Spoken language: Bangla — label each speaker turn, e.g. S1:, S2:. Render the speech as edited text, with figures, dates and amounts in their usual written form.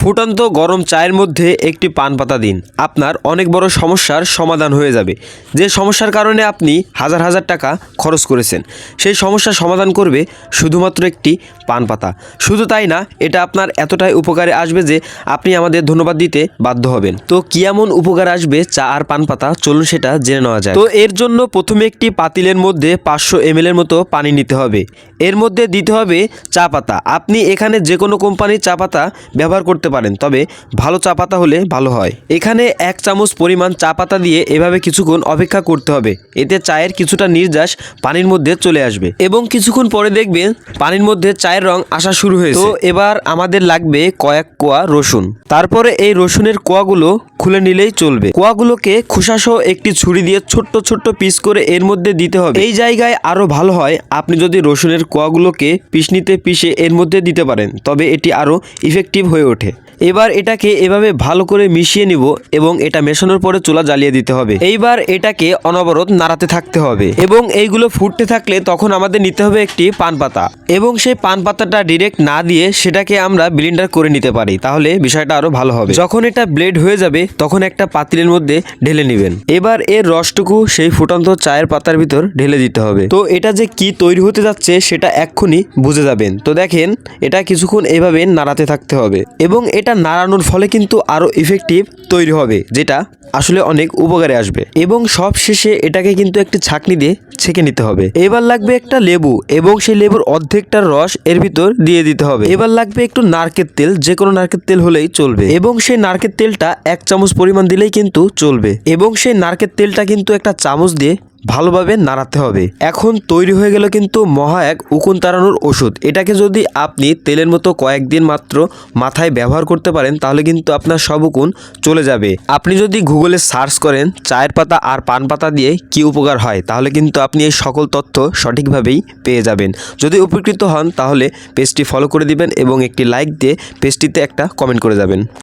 S1: ফুটন্ত গরম চায়ের মধ্যে একটি পান পাতা দিন, আপনার অনেক বড় সমস্যার সমাধান হয়ে যাবে। যে সমস্যার কারণে আপনি হাজার হাজার টাকা খরচ করেছেন, সেই সমস্যার সমাধান করবে শুধুমাত্র একটি পান পাতা। শুধু তাই না, এটা আপনার এতটাই উপকারে আসবে যে আপনি আমাদের ধন্যবাদ দিতে বাধ্য হবেন। তো কি এমন উপকার আসবে চা আর পান পাতা, চলুন সেটা জেনে নেওয়া যায়। তো এর জন্য প্রথমে একটি পাতিলের মধ্যে 500 ml এর মতো পানি নিতে হবে। এর মধ্যে দিতে হবে চা পাতা। আপনি এখানে যে কোনো কোম্পানির চা পাতা ব্যবহার করতে পারেন, তবে ভালো চা পাতা হলে ভালো হয়। এখানে 1 চামচ পরিমাণ চা পাতা দিয়ে এভাবে কিছুক্ষণ অপেক্ষা করতে হবে। এতে চায়ের কিছুটা নির্যাস পানির মধ্যে চলে আসবে এবং কিছুক্ষণ পরে দেখবেন পানির মধ্যে চায়ের রং আসা শুরু হয়েছে। তো এবার আমাদের লাগবে কয়েক কোয়া রসুন। তারপরে এই রসুনের কোয়াগুলো খুলে নিলেই চলবে। কোয়াগুলোকে খোসাসহ একটি ছুরি দিয়ে ছোট্ট ছোট্ট পিস করে এর মধ্যে দিতে হবে। এই জায়গায় আরো ভালো হয় আপনি যদি রসুনের কোয়াগুলোকে পিষনিতে পিষে এর মধ্যে দিতে পারেন, তবে এটি আরো ইফেক্টিভ হয়ে ওঠে। এবার এটাকে এভাবে ভালো করে মিশিয়ে নিব এবং এটা মেশানোর পরে চুলা জ্বালিয়ে দিতে হবে। এইবার এটাকে অনবরত নাড়াতে থাকতে হবে এবং এইগুলো ফুটতে থাকলে তখন আমাদের নিতে হবে একটি পান পাতা এবং সেই পান পাতাটা ডিরেক্ট না দিয়ে সেটাকে আমরা ব্লেন্ডার করে নিতে পারি, তাহলে বিষয়টা আরো ভালো হবে। যখন এটা ব্লেড হয়ে যাবে তখন একটা পাতিলের মধ্যে ঢেলে নেবেন। এবার এর রসটুকু সেই ফুটন্ত চায়ের পাতার ভিতর ঢেলে দিতে হবে। তো এটা যে কি তৈরি হতে যাচ্ছে সেটা এক্ষুনি বুঝে যাবেন। তো দেখেন, এটা কিছুক্ষণ এভাবে নাড়াতে থাকতে হবে এবং এটা নাড়ানোর ফলে কিন্তু আরো ইফেক্টিভ তৈরি হবে, যেটা আসলে অনেক উপকারে আসবে। এবং সব শেষে এটাকে কিন্তু একটি ছাঁকনি দিয়ে ছেঁকে নিতে হবে। এবার লাগবে একটা লেবু এবং সেই লেবুর অর্ধেকটার রস এর ভিতর দিয়ে দিতে হবে। এবার লাগবে একটু নারকেল তেল, যে কোনো নারকেল তেল হলেই চলবে এবং সেই নারকেল তেলটা 1 চামচ পরিমাণ দিলেই কিন্তু চলবে এবং সেই নারকেল তেলটা কিন্তু একটা চামচ দিয়ে ভালোভাবে নাড়াতে হবে। এখন তৈরি হয়ে গেল কিন্তু মহা এক উকুন তাড়ানোর ওষুধ। এটাকে যদি আপনি তেলের মতো কয়েকদিন মাত্র মাথায় ব্যবহার করতে পারেন, তাহলে কিন্তু আপনার সব উকুন চলে যাবে। আপনি যদি গুগলে সার্চ করেন চায়ের পাতা আর পান পাতা দিয়ে কি উপকার হয়, তাহলে কিন্তু আপনি এই সকল তথ্য সঠিকভাবেই পেয়ে যাবেন। যদি উপকৃত হন তাহলে পেজটি ফলো করে দিবেন এবং একটি লাইক দিয়ে পেজটিতে একটা কমেন্ট করে যাবেন।